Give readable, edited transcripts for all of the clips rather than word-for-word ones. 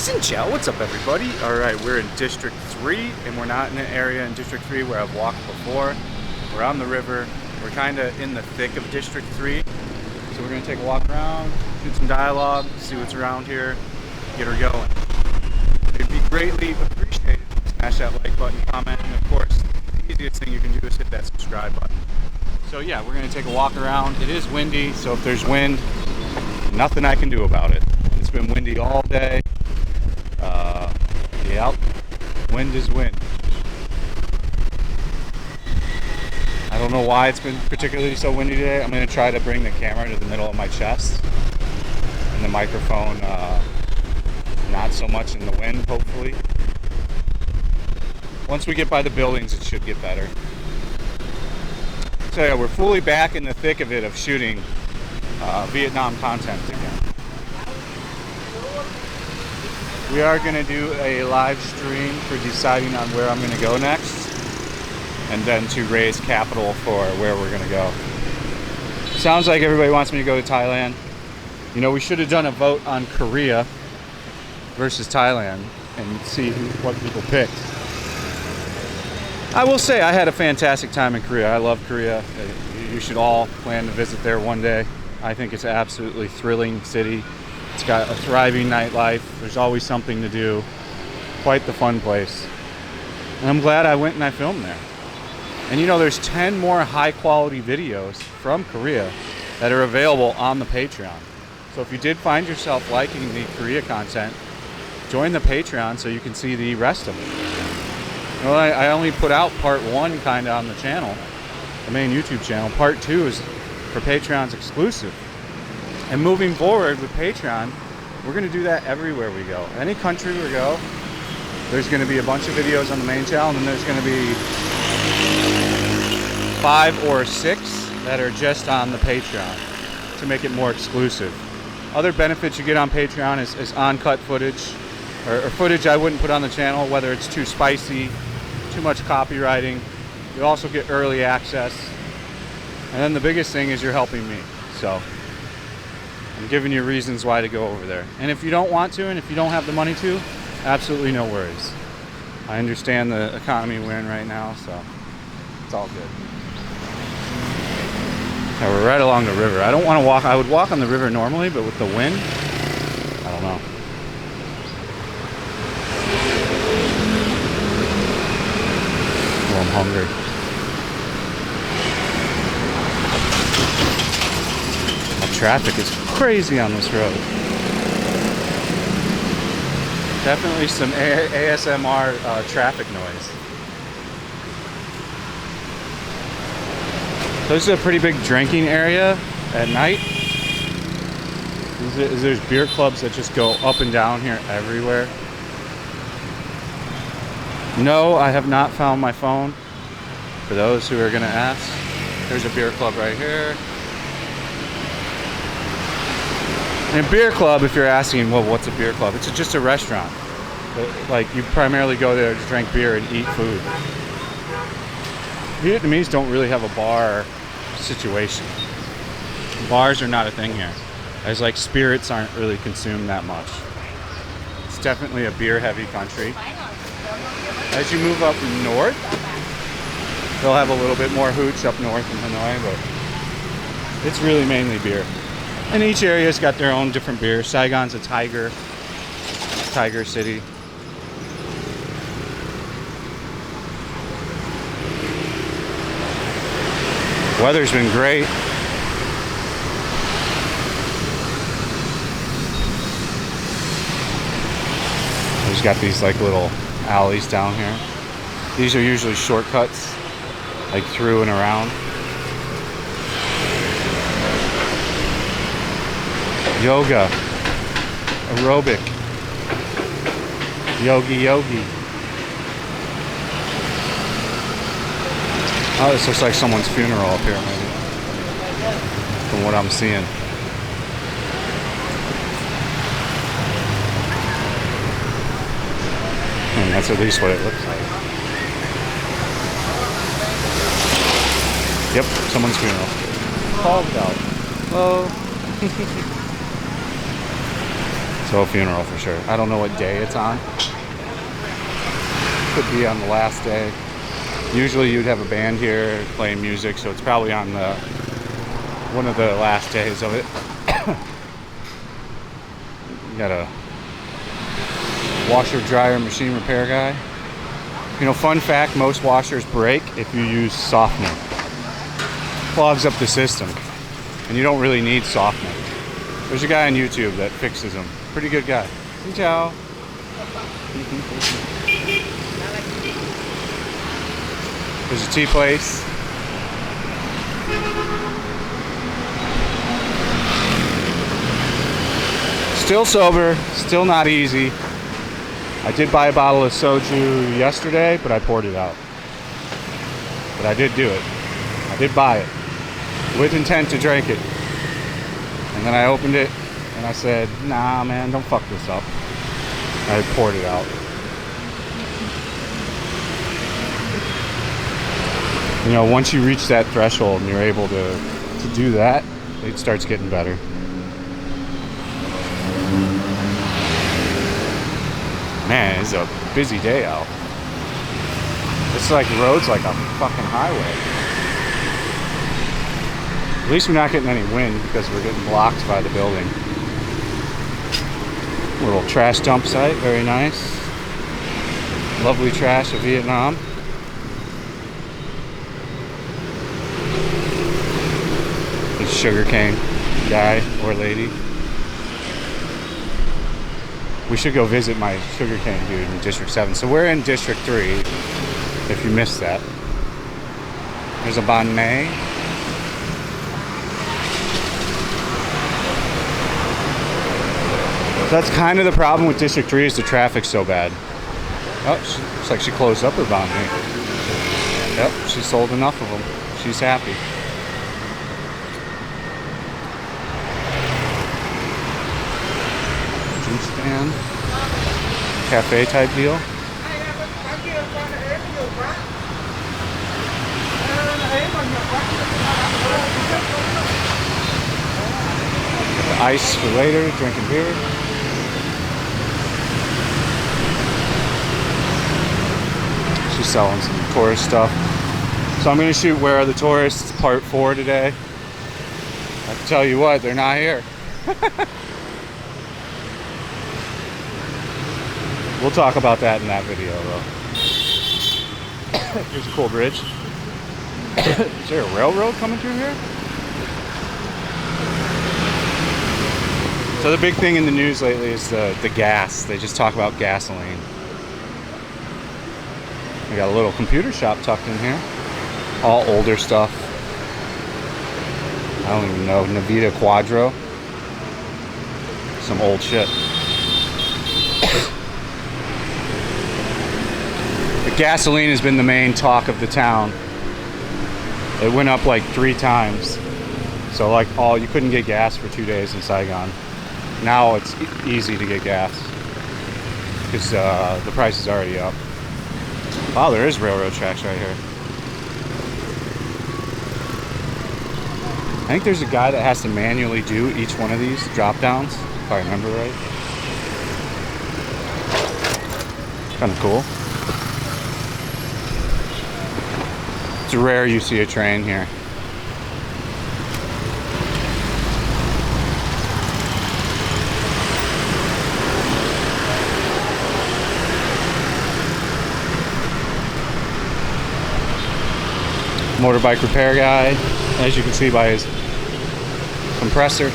Sinchao, what's up everybody? Alright, we're in District 3 and we're not in an area in District 3 where I've walked before. We're on the river. We're kind of in the thick of District 3. So we're going to take a walk around, shoot some dialogue, see what's around here, get her going. It'd be greatly appreciated if you smash that like button, comment, and of course, the easiest thing you can do is hit that subscribe button. So yeah, we're going to take a walk around. It is windy, so if there's wind, nothing I can do about it. It's been windy all day. Yep, wind is wind. I don't know why it's been particularly so windy today. I'm going to try to bring the camera to the middle of my chest and the microphone not so much in the wind, hopefully. Once we get by the buildings, it should get better. So yeah, we're fully back in the thick of it of shooting Vietnam content again. We are going to do a live stream for deciding on where I'm going to go next, and then to raise capital for where we're going to go. Sounds like everybody wants me to go to Thailand. You know, we should have done a vote on Korea versus Thailand and see what people picked. I will say I had a fantastic time in Korea. I love Korea. You should all plan to visit there one day. I think it's an absolutely thrilling city. It's got a thriving nightlife. There's always something to do. Quite the fun place. And I'm glad I went and I filmed there. And you know, there's 10 more high quality videos from Korea that are available on the Patreon. So if you did find yourself liking the Korea content, join the Patreon so you can see the rest of it. Well, I only put out part 1 kind of on the channel, the main YouTube channel. Part 2 is for Patreon's exclusive. And moving forward with Patreon, we're going to do that everywhere we go. Any country we go, there's going to be a bunch of videos on the main channel, and then there's going to be 5 or 6 that are just on the Patreon to make it more exclusive. Other benefits you get on Patreon is uncut footage, or footage I wouldn't put on the channel, whether it's too spicy, too much copywriting. You also get early access. And then the biggest thing is you're helping me. So I'm giving you reasons why to go over there. And if you don't want to, and if you don't have the money to, absolutely no worries. I understand the economy we're in right now, so it's all good. Yeah, we're right along the river. I don't want to walk. I would walk on the river normally, but with the wind, I don't know. Oh, I'm hungry. Traffic is crazy on this road. Definitely some ASMR traffic noise. So this is a pretty big drinking area at night. There's beer clubs that just go up and down here everywhere. No, I have not found my phone. For those who are going to ask, there's a beer club right here. And a beer club, if you're asking, well, what's a beer club? It's just a restaurant. Like, you primarily go there to drink beer and eat food. Vietnamese don't really have a bar situation. Bars are not a thing here. As like spirits aren't really consumed that much. It's definitely a beer-heavy country. As you move up north, they'll have a little bit more hooch up north in Hanoi, but it's really mainly beer. And each area's got their own different beer. Saigon's a tiger city. Weather's been great. There's got these like little alleys down here. These are usually shortcuts, like through and around. Yoga, aerobic, yogi. Oh, this looks like someone's funeral up here, maybe, from what I'm seeing. And that's at least what it looks like. Yep, someone's funeral. Called out. Hello. So a funeral for sure. I don't know what day it's on. Could be on the last day. Usually you'd have a band here playing music, so it's probably on the one of the last days of it. You got a washer dryer machine repair guy. You know, fun fact, most washers break if you use softener. Clogs up the system, and you don't really need softener. There's a guy on YouTube that fixes them. Pretty good guy. Ciao. There's a tea place. Still sober, still not easy. I did buy a bottle of soju yesterday, but I poured it out. But I did do it. I did buy it with intent to drink it. And then I opened it and I said, nah, man, don't fuck this up. I poured it out. You know, once you reach that threshold and you're able to do that, it starts getting better. Man, it's a busy day out. It's like the road's like a fucking highway. At least we're not getting any wind because we're getting blocked by the building. Little trash dump site, very nice. Lovely trash of Vietnam. The sugarcane guy or lady. We should go visit my sugarcane dude in District 7. So we're in District 3, if you missed that. There's a banh mi. That's kind of the problem with District 3 is the traffic's so bad. Oh, looks like she closed up her banh mi. Yep, she sold enough of them. She's happy. Juice stand. Cafe type deal. The ice for later, drinking beer. She's selling some tourist stuff. So I'm going to shoot Where Are the Tourists Part 4 today. I can tell you what, they're not here. We'll talk about that in that video though. Here's a cool bridge. Is there a railroad coming through here? So the big thing in the news lately is the gas. They just talk about gasoline. We got a little computer shop tucked in here. All older stuff. I don't even know. Navita Quadro. Some old shit. The gasoline has been the main talk of the town. It went up like 3 times. So like you couldn't get gas for 2 days in Saigon. Now it's easy to get gas because the price is already up. Wow, there is railroad tracks right here. I think there's a guy that has to manually do each one of these drop downs, if I remember right. Kind of cool. It's rare you see a train here. Motorbike repair guy, as you can see by his compressor.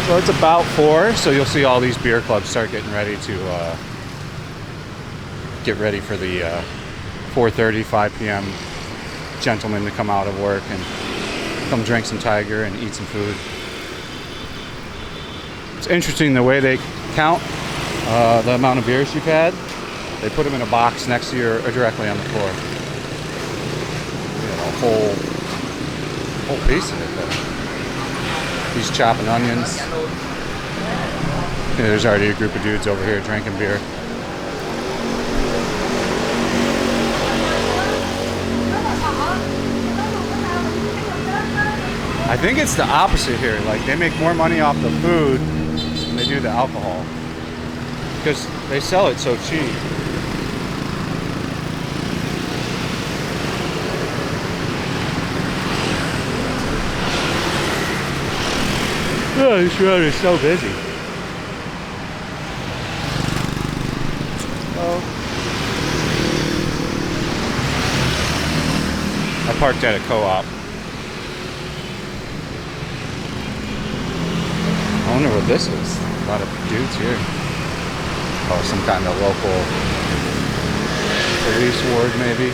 So it's about 4, so you'll see all these beer clubs start getting ready to get ready for the 4:30, 5 p.m. gentlemen to come out of work and come drink some Tiger and eat some food. It's interesting the way they count the amount of beers you've had. They put them in a box next to you or directly on the floor. You know, a whole piece of it there. He's chopping onions. Yeah, there's already a group of dudes over here drinking beer. I I think it's the opposite here. Like, they make more money off the food than they do the alcohol. Because they sell it so cheap. Oh, this road is so busy. Oh. I parked at a co-op. I wonder what this is. A lot of dudes here. Oh, some kind of local police ward, maybe.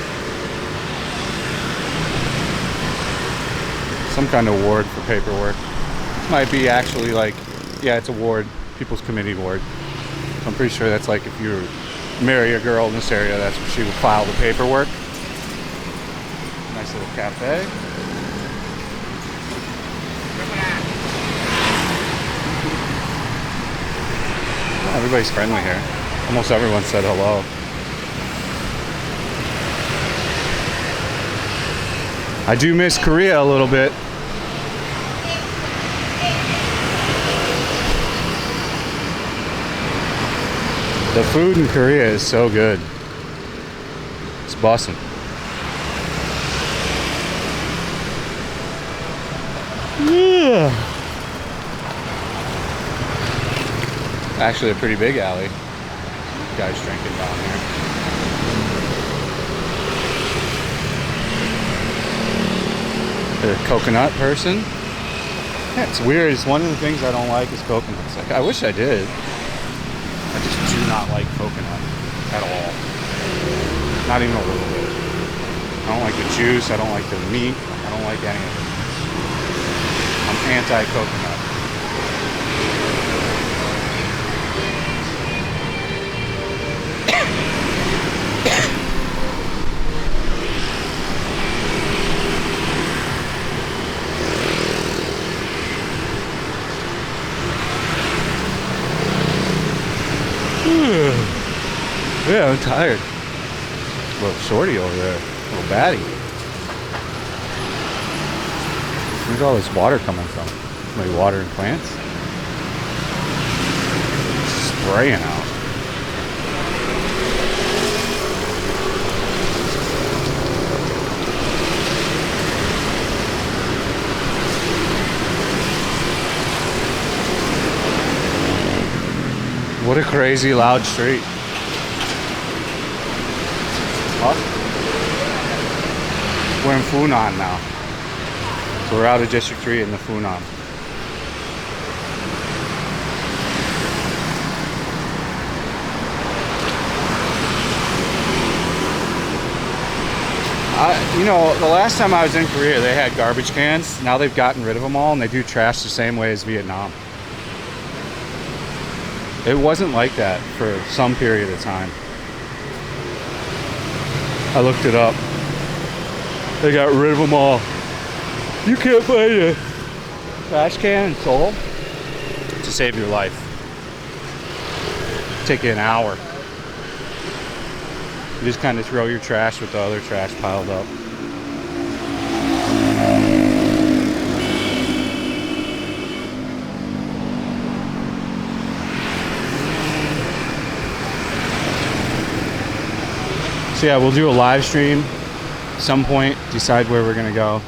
Some kind of ward for paperwork. Might be actually like, yeah, it's a ward, People's Committee ward. So I'm pretty sure that's like if you marry a girl in this area, that's where she would file the paperwork. Nice little cafe. Everybody's friendly here. Almost everyone said hello. I do miss Korea a little bit. The food in Korea is so good. It's bussin'. Yeah. Actually a pretty big alley. Guys drinking down here. The coconut person. Yeah, it's weird. It's one of the things I don't like is coconuts. Like, I wish I did. I just do not like coconut at all. Not even a little bit. I don't like the juice. I don't like the meat. I don't like any of it. I'm anti-coconut. Yeah, I'm tired. Little shorty over there, little baddie. Where's all this water coming from? Maybe watering plants? Spraying out. What a crazy loud street. Huh? We're in Funan now. So we're out of District 3 in the Funan. You know, the last time I was in Korea, they had garbage cans. Now they've gotten rid of them all, and they do trash the same way as Vietnam. It wasn't like that for some period of time. I looked it up. They got rid of them all. You can't find a trash can in Seoul to save your life. Take you an hour. You just kind of throw your trash with the other trash piled up. So yeah, we'll do a live stream at some point, decide where we're gonna go,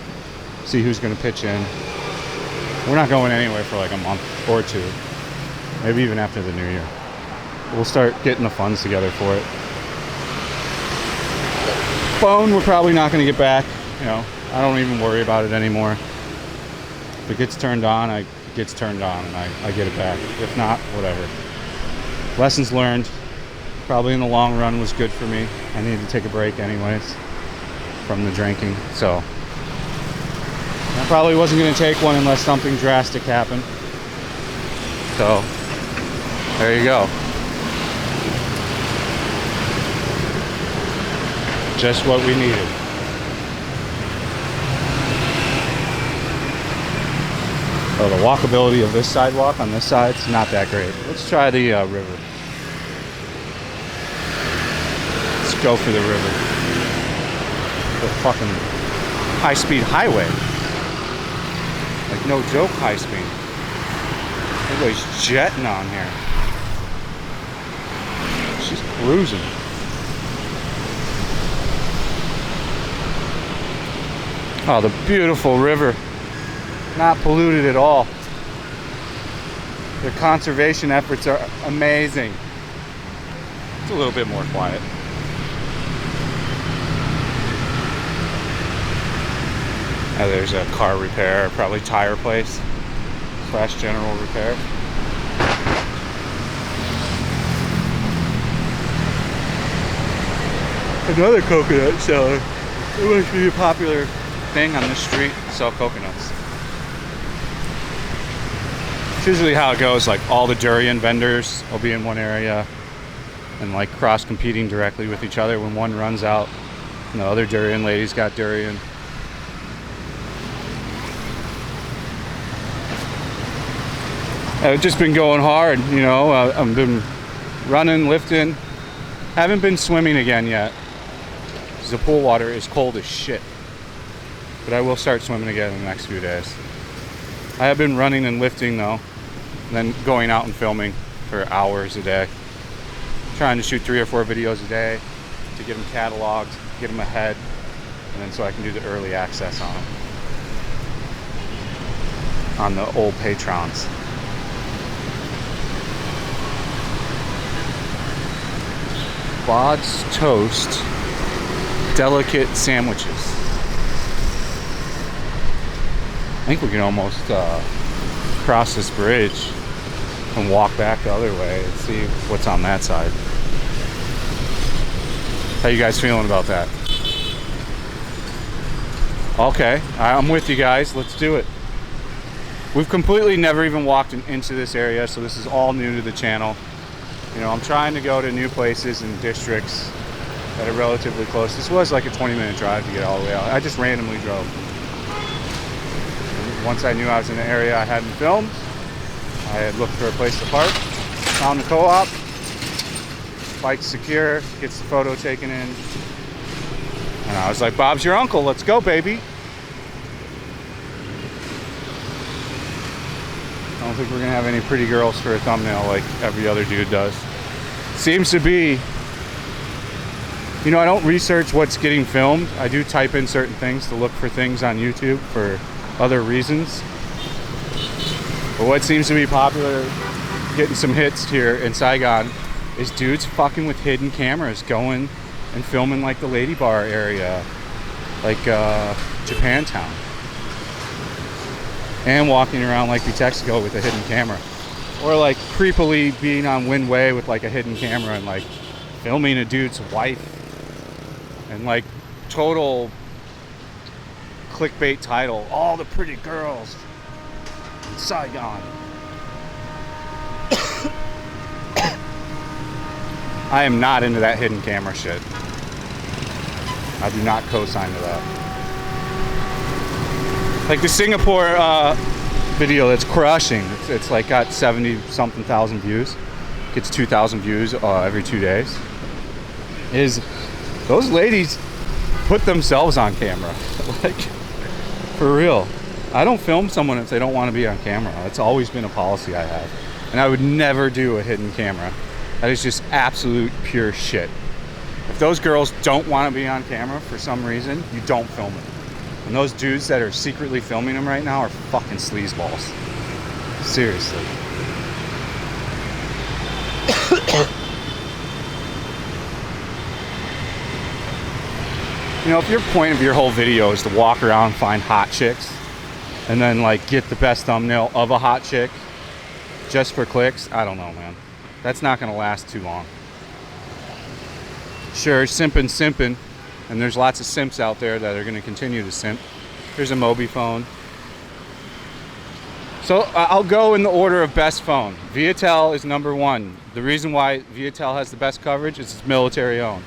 see who's gonna pitch in. We're not going anywhere for like a month or two, maybe even after the new year. We'll start getting the funds together for it. Phone, we're probably not gonna get back. You know, I don't even worry about it anymore. If it gets turned on, it gets turned on and I get it back. If not, whatever. Lessons learned. Probably in the long run was good for me. I needed to take a break anyways from the drinking. So I probably wasn't going to take one unless something drastic happened. So there you go. Just what we needed. Oh, the walkability of this sidewalk on this side is not that great. Let's try the river. Go for the river. The fucking high-speed highway. no joke high speed. Everybody's jetting on here. She's cruising. Oh, the beautiful river. Not polluted at all. Their conservation efforts are amazing. It's a little bit more quiet. Oh, there's a car repair, probably tire place / general repair. Another coconut seller. It must be a popular thing on this street, sell coconuts. It's usually how it goes, like all the durian vendors will be in one area and like cross competing directly with each other. When one runs out, and the other durian lady's got durian. I've just been going hard, you know. I've been running, lifting. Haven't been swimming again yet. The pool water is cold as shit. But I will start swimming again in the next few days. I have been running and lifting though, and then going out and filming for hours a day. Trying to shoot 3 or 4 videos a day to get them cataloged, get them ahead, and then so I can do the early access on them. On the old patrons. Bod's Toast delicate sandwiches. I think we can almost cross this bridge and walk back the other way and see what's on that side. How you guys feeling about that? Okay, I'm with you guys. Let's do it. We've completely never even walked into this area, so this is all new to the channel. You know, I'm trying to go to new places and districts that are relatively close. This was like a 20-minute drive to get all the way out. I just randomly drove. And once I knew I was in the area I hadn't filmed, I had looked for a place to park, found the co-op, bike secure, gets the photo taken in, and I was like, Bob's your uncle, let's go, baby. I don't think we're gonna have any pretty girls for a thumbnail like every other dude does. Seems to be, you know, I don't research what's getting filmed. I do type in certain things to look for things on YouTube for other reasons. But what seems to be popular, getting some hits here in Saigon, is dudes fucking with hidden cameras, going and filming like the lady bar area, like Japantown. And walking around like Texaco with a hidden camera. Or like creepily being on Wind Way with like a hidden camera and like filming a dude's wife. And like total clickbait title, all the pretty girls in Saigon. I am not into that hidden camera shit. I do not co-sign to that. Like the Singapore video that's crushing. It's like got 70 something thousand views. Gets 2,000 views every 2 days. Is those ladies put themselves on camera. Like, for real. I don't film someone if they don't want to be on camera. That's always been a policy I have. And I would never do a hidden camera. That is just absolute pure shit. If those girls don't want to be on camera for some reason, you don't film it. And those dudes that are secretly filming them right now are fucking sleazeballs. Seriously. You know, if your point of your whole video is to walk around, find hot chicks, and then like get the best thumbnail of a hot chick just for clicks, I don't know, man. That's not gonna last too long. Sure, simping. And there's lots of simps out there that are going to continue to simp. There's a Mobi phone. So I'll go in the order of best phone. Viatel is number 1. The reason why Viatel has the best coverage is it's military owned.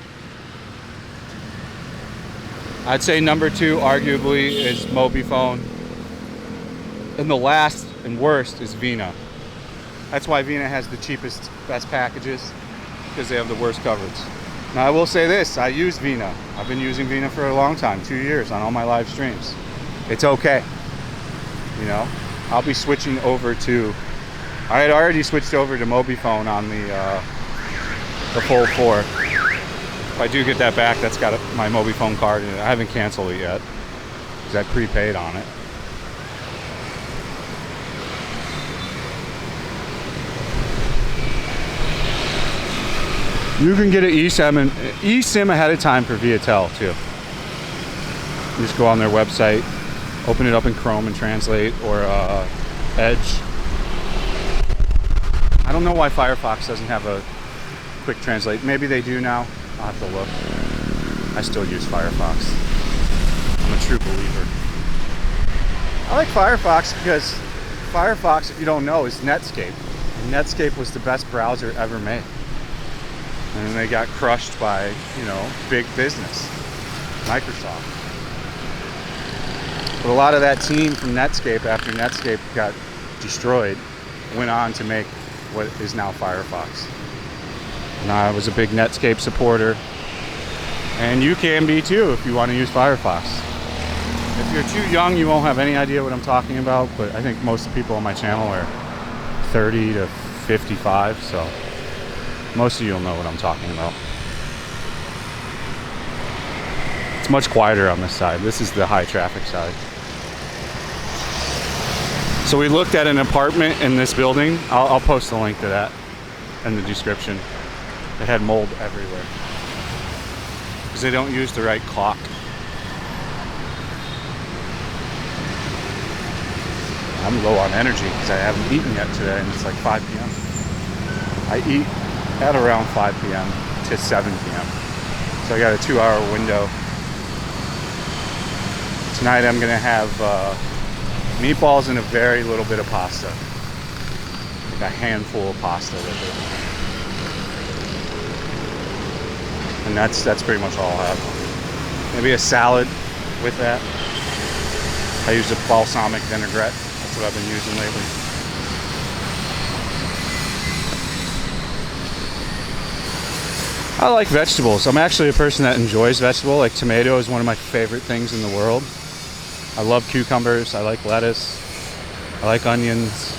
I'd say number 2 arguably is Mobi phone. And the last and worst is Vina. That's why Vina has the cheapest, best packages, because they have the worst coverage. Now I will say this, I use Vina. I've been using Vina for a long time, 2 years on all my live streams. It's okay, you know? I'll be switching over to, I had already switched over to MobiFone on the Fold 4. If I do get that back, that's got my MobiFone card in it. I haven't canceled it yet because I prepaid on it. You can get an eSIM ahead of time for Viatel too. You just go on their website, open it up in Chrome and translate, or Edge. I don't know why Firefox doesn't have a quick translate. Maybe they do now. I'll have to look. I still use Firefox. I'm a true believer. I like Firefox because Firefox, if you don't know, is Netscape. And Netscape was the best browser ever made. And they got crushed by, you know, big business, Microsoft. But a lot of that team from Netscape, after Netscape got destroyed, went on to make what is now Firefox. And I was a big Netscape supporter. And you can be too if you want to use Firefox. If you're too young, you won't have any idea what I'm talking about, but I think most of the people on my channel are 30 to 55, so most of you will know what I'm talking about. It's much quieter on this side. This is the high traffic side. So we looked at an apartment in this building. I'll post a link to that in the description. It had mold everywhere because they don't use the right caulk. I'm low on energy because I haven't eaten yet today, and it's like 5 p.m. I eat at around 5 p.m. to 7 p.m. So I got a 2-hour window. Tonight I'm gonna have meatballs and a very little bit of pasta. Like a handful of pasta with it. And that's pretty much all I'll have. Maybe a salad with that. I use a balsamic vinaigrette. That's what I've been using lately. I like vegetables. I'm actually a person that enjoys vegetables. Like tomato is one of my favorite things in the world. I love cucumbers. I like lettuce. I like onions.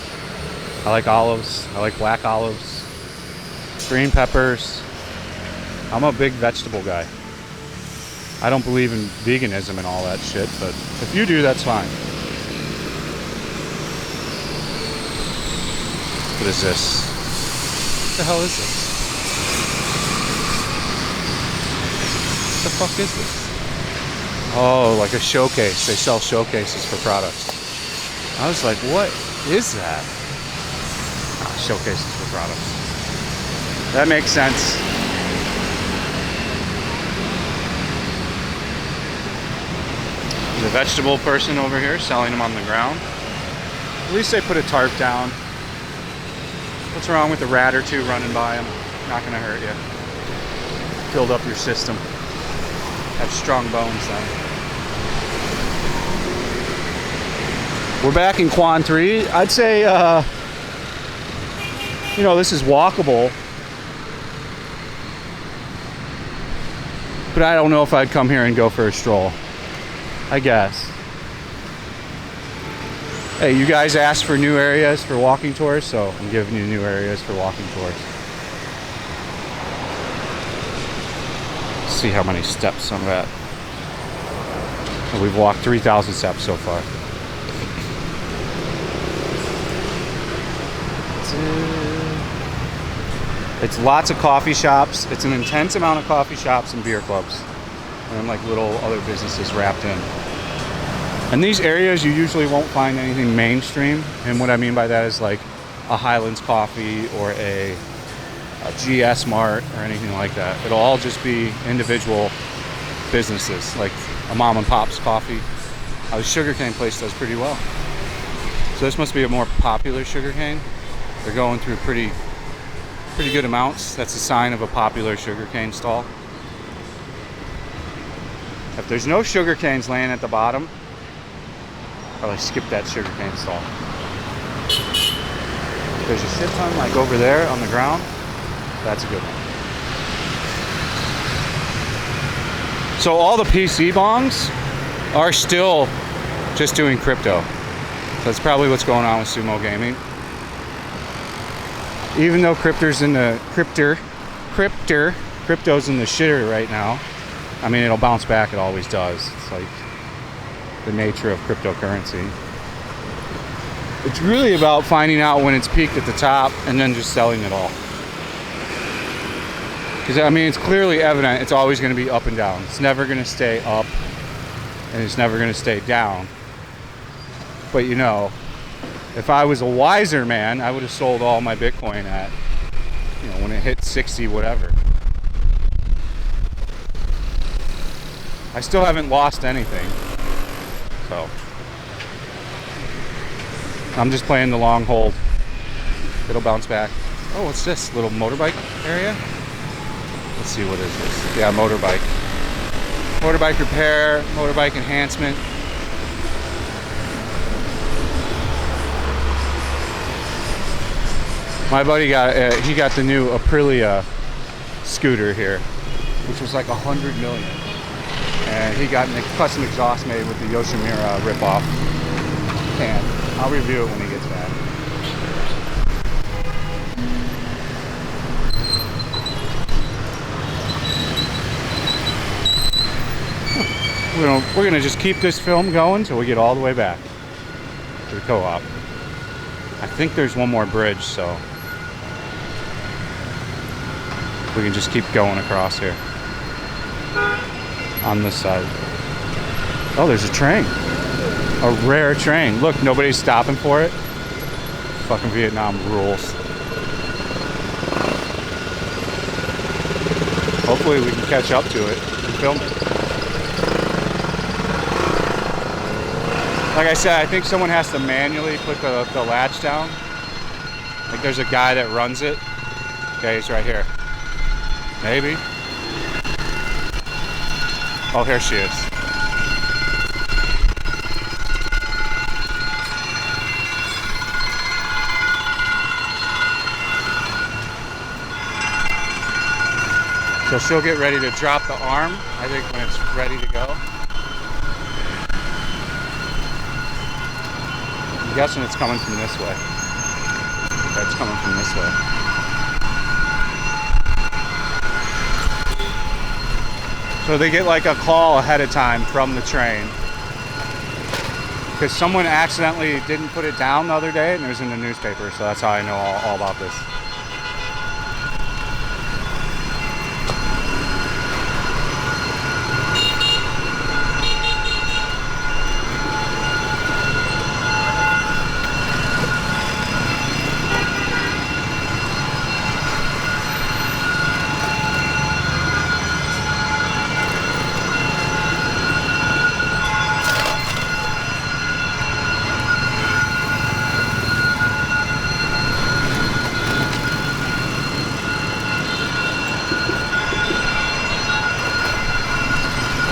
I like olives. I like black olives. Green peppers. I'm a big vegetable guy. I don't believe in veganism and all that shit, but if you do, that's fine. What is this? What the hell is this? What the fuck is this? Oh, like a showcase. They sell showcases for products. I was like, what is that? Showcases for products. That makes sense. The vegetable person over here selling them on the ground. At least they put a tarp down. What's wrong with a rat or two running by them? Not gonna hurt you. Build up your system. Have strong bones then. We're back in Quan 3. I'd say, you know, this is walkable. But I don't know if I'd come here and go for a stroll. I guess. Hey, you guys asked for new areas for walking tours, so I'm giving you new areas for walking tours. Let's see how many steps I'm at. We've walked 3,000 steps so far. It's lots of coffee shops. It's an intense amount of coffee shops and beer clubs. And like little other businesses wrapped in. And these areas you usually won't find anything mainstream. And what I mean by that is like a Highlands Coffee or a GS Mart or anything like that. It'll all just be individual businesses, like a mom and pop's coffee. The sugarcane place does pretty well. So this must be a more popular sugarcane. They're going through pretty good amounts. That's a sign of a popular sugarcane stall. If there's no sugar canes laying at the bottom, probably skip that sugar cane stall. If there's a shit ton like over there on the ground, that's a good one. So all the PC bongs are still just doing crypto. That's probably what's going on with sumo gaming. Even though crypto's in the shitter right now. I mean, it'll bounce back. It always does. It's like the nature of cryptocurrency. It's really about finding out when it's peaked at the top and then just selling it all. Because, I mean, it's clearly evident it's always going to be up and down. It's never going to stay up and it's never going to stay down. But, you know, if I was a wiser man, I would have sold all my Bitcoin at, you know, when it hit 60 whatever. I still haven't lost anything. So I'm just playing the long hold. It'll bounce back. Oh, what's this? Little motorbike area? Let's see, what is this? Yeah, motorbike. Motorbike repair, motorbike enhancement. My buddy got the new Aprilia scooter here, which was like $100 million. And he got a custom exhaust made with the Yoshimura ripoff. And I'll review it when he gets back. We're gonna just keep this film going until we get all the way back to the co-op. I think there's one more bridge, so we can just keep going across here on this side. Oh, there's a train. A rare train. Look, nobody's stopping for it. Fucking Vietnam rules. Hopefully we can catch up to it and film it. Like I said, I think someone has to manually put the latch down. Like there's a guy that runs it. Okay, he's right here. Maybe. Oh, here she is. So she'll get ready to drop the arm, I think, when it's ready to go. I'm guessing it's coming from this way. That's coming from this way. So they get like a call ahead of time from the train. Because someone accidentally didn't put it down the other day and it was in the newspaper, so that's how I know all about this.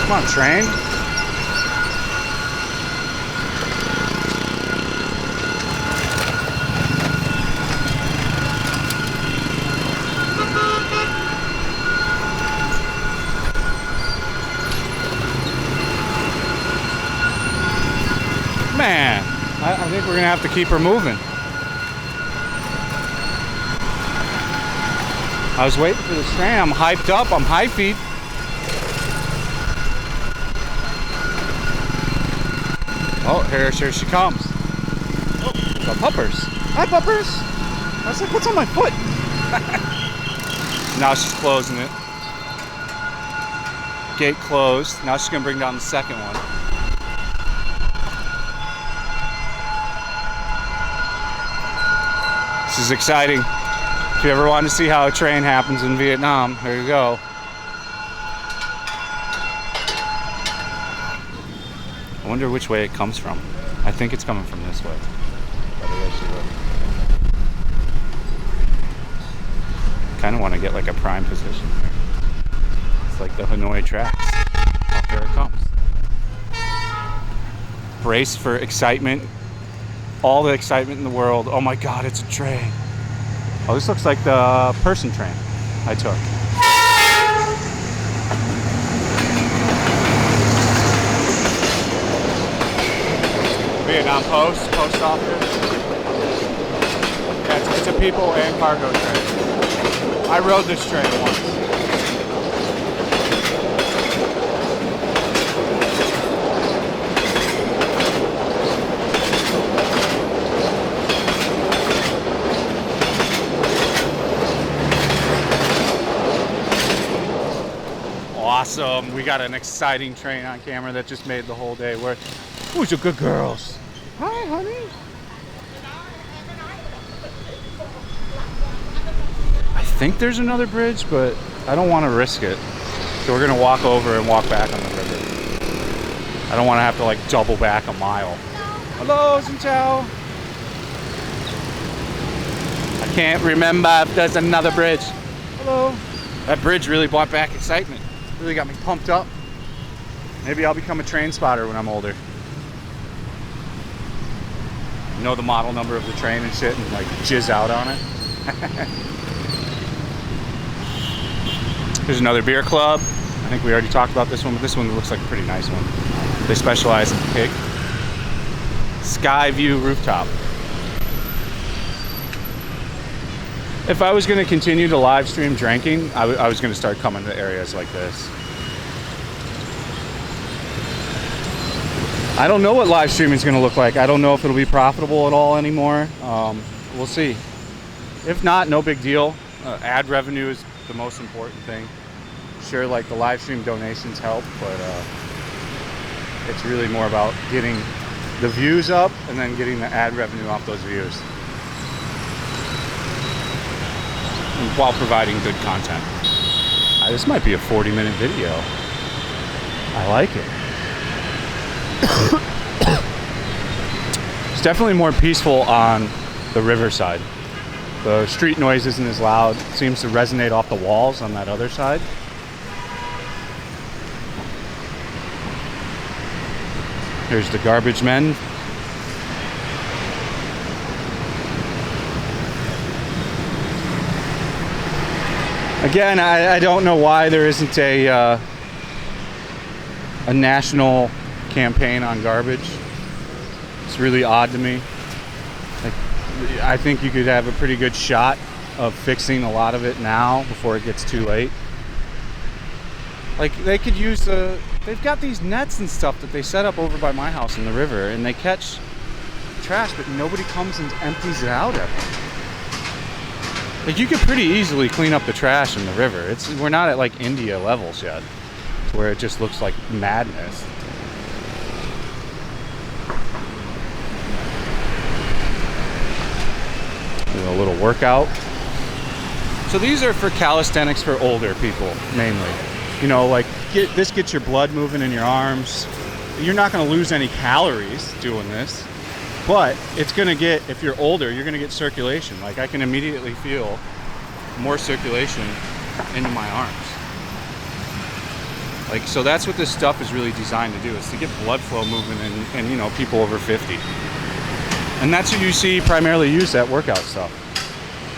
Come on, train. Man, I think we're gonna have to keep her moving. I was waiting for this train. I'm hyped up. I'm high feet. Oh, here she comes. Oh, the puppers. Hi, puppers. I was like, what's on my foot? Now she's closing it. Gate closed. Now she's gonna bring down the second one. This is exciting. If you ever want to see how a train happens in Vietnam, there you go. I wonder which way it comes from. I think it's coming from this way. Kind of want to get like a prime position here. It's like the Hanoi tracks. Oh, here it comes. Brace for excitement. All the excitement in the world. Oh my God, it's a train. Oh, this looks like the person train I took. Vietnam post office. Yeah, it's a people and cargo train. I rode this train once. Awesome. We got an exciting train on camera that just made the whole day work. Who's your good girls? Hi, honey. I think there's another bridge, but I don't want to risk it. So we're going to walk over and walk back on the river. I don't want to have to like double back a mile. Hello, Xin Chao. I can't remember if there's another bridge. Hello. That bridge really brought back excitement. Really got me pumped up. Maybe I'll become a train spotter when I'm older. Know the model number of the train and shit and like jizz out on it. There's another beer club. I think we already talked about this one, but this one looks like a pretty nice one. They specialize in pig. Sky View Rooftop. If I was going to continue to live stream drinking, I was going to start coming to areas like this. I don't know what live streaming is going to look like. I don't know if it'll be profitable at all anymore. We'll see. If not, no big deal. Ad revenue is the most important thing. Sure, like the live stream donations help, but it's really more about getting the views up and then getting the ad revenue off those views, while providing good content. This might be a 40-minute video. I like it. It's definitely more peaceful on the riverside. The street noise isn't as loud. It seems to resonate off the walls on that other side. Here's the garbage men. Again, I don't know why there isn't a national campaign on garbage. It's really odd to me. Like, I think you could have a pretty good shot of fixing a lot of it now before it gets too late. Like, they could use they've got these nets and stuff that they set up over by my house in the river, and they catch trash, but nobody comes and empties it out ever. Like, you could pretty easily clean up the trash in the river. We're not at like India levels yet, where it just looks like madness. A little workout. So these are for calisthenics for older people, mainly. You know, like this gets your blood moving in your arms. You're not going to lose any calories doing this, but it's going to get, if you're older, you're going to get circulation. Like, I can immediately feel more circulation into my arms. Like, so that's what this stuff is really designed to do, is to get blood flow moving in you know, people over 50. And that's what you see primarily use that workout stuff.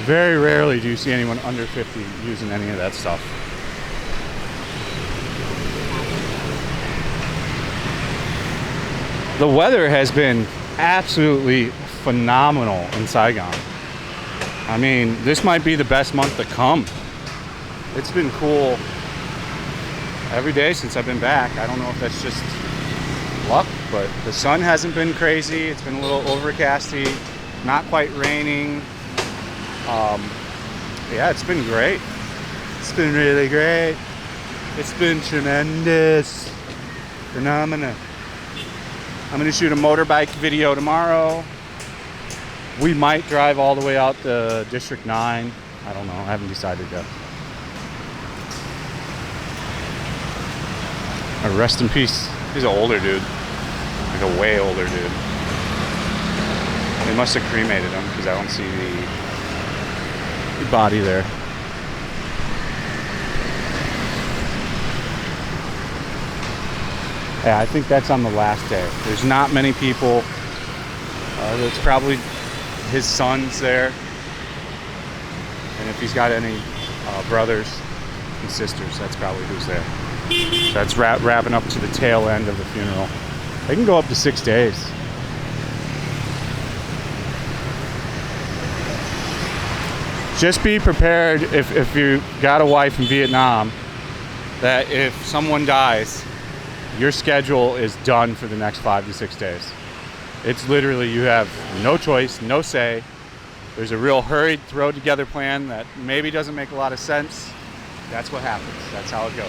Very rarely do you see anyone under 50 using any of that stuff. The weather has been absolutely phenomenal in Saigon. I mean, this might be the best month to come. It's been cool every day since I've been back. I don't know if that's just luck, but the sun hasn't been crazy. It's been a little overcasty, not quite raining. Yeah, it's been great. It's been really great. It's been tremendous. Phenomenal. I'm gonna shoot a motorbike video tomorrow. We might drive all the way out to District 9. I don't know, I haven't decided yet. Rest in peace. He's an older dude. Like a way older dude. They must have cremated him because I don't see the body there. Yeah, I think that's on the last day. There's not many people. It's probably his son's there. And if he's got any brothers and sisters, that's probably who's there. So that's wrapping up to the tail end of the funeral. They can go up to 6 days. just be prepared if you got a wife in Vietnam, that if someone dies, your schedule is done for the next 5 to 6 days. It's literally, you have no choice, no say. There's a real hurried, throw together plan that maybe doesn't make a lot of sense. That's what happens. That's how it goes.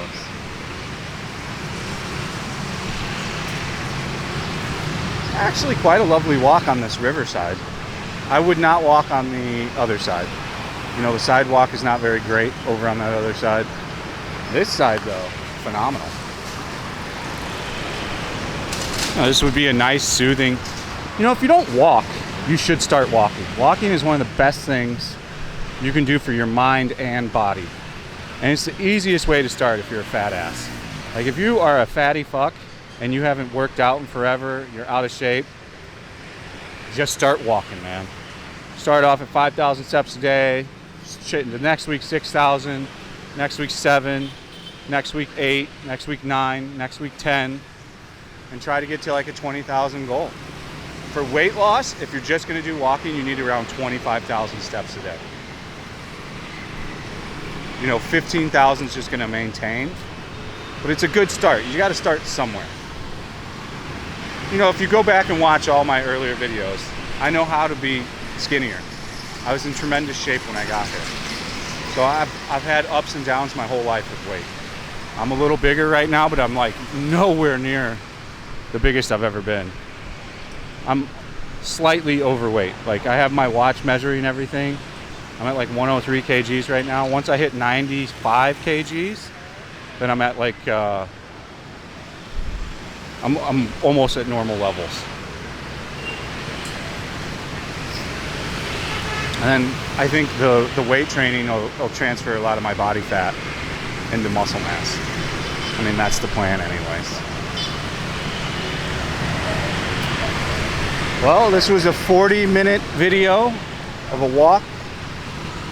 Actually, quite a lovely walk on this riverside. I would not walk on the other side. You know, the sidewalk is not very great over on that other side. This side, though, phenomenal. This would be a nice, soothing... You know, if you don't walk, you should start walking. Walking is one of the best things you can do for your mind and body. And it's the easiest way to start if you're a fat ass. Like, if you are a fatty fuck and you haven't worked out in forever, you're out of shape, just start walking, man. Start off at 5,000 steps a day. The next week 6,000, next week 7, next week 8, next week 9, next week 10, and try to get to like a 20,000 goal. For weight loss, if you're just going to do walking, you need around 25,000 steps a day. You know, 15,000 is just going to maintain, but it's a good start. You got to start somewhere. You know, if you go back and watch all my earlier videos, I know how to be skinnier. I was in tremendous shape when I got here. So I've had ups and downs my whole life with weight. I'm a little bigger right now, but I'm like nowhere near the biggest I've ever been. I'm slightly overweight. Like, I have my watch measuring everything. I'm at like 103 kgs right now. Once I hit 95 kgs, then I'm at like, I'm almost at normal levels. And then I think the weight training will transfer a lot of my body fat into muscle mass. I mean, that's the plan anyways. Well, this was a 40-minute video of a walk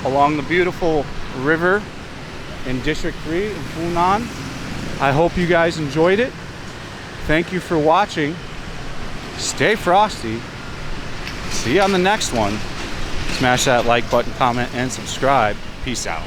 along the beautiful river in District 3 in Funan. I hope you guys enjoyed it. Thank you for watching. Stay frosty. See you on the next one. Smash that like button, comment, and subscribe. Peace out.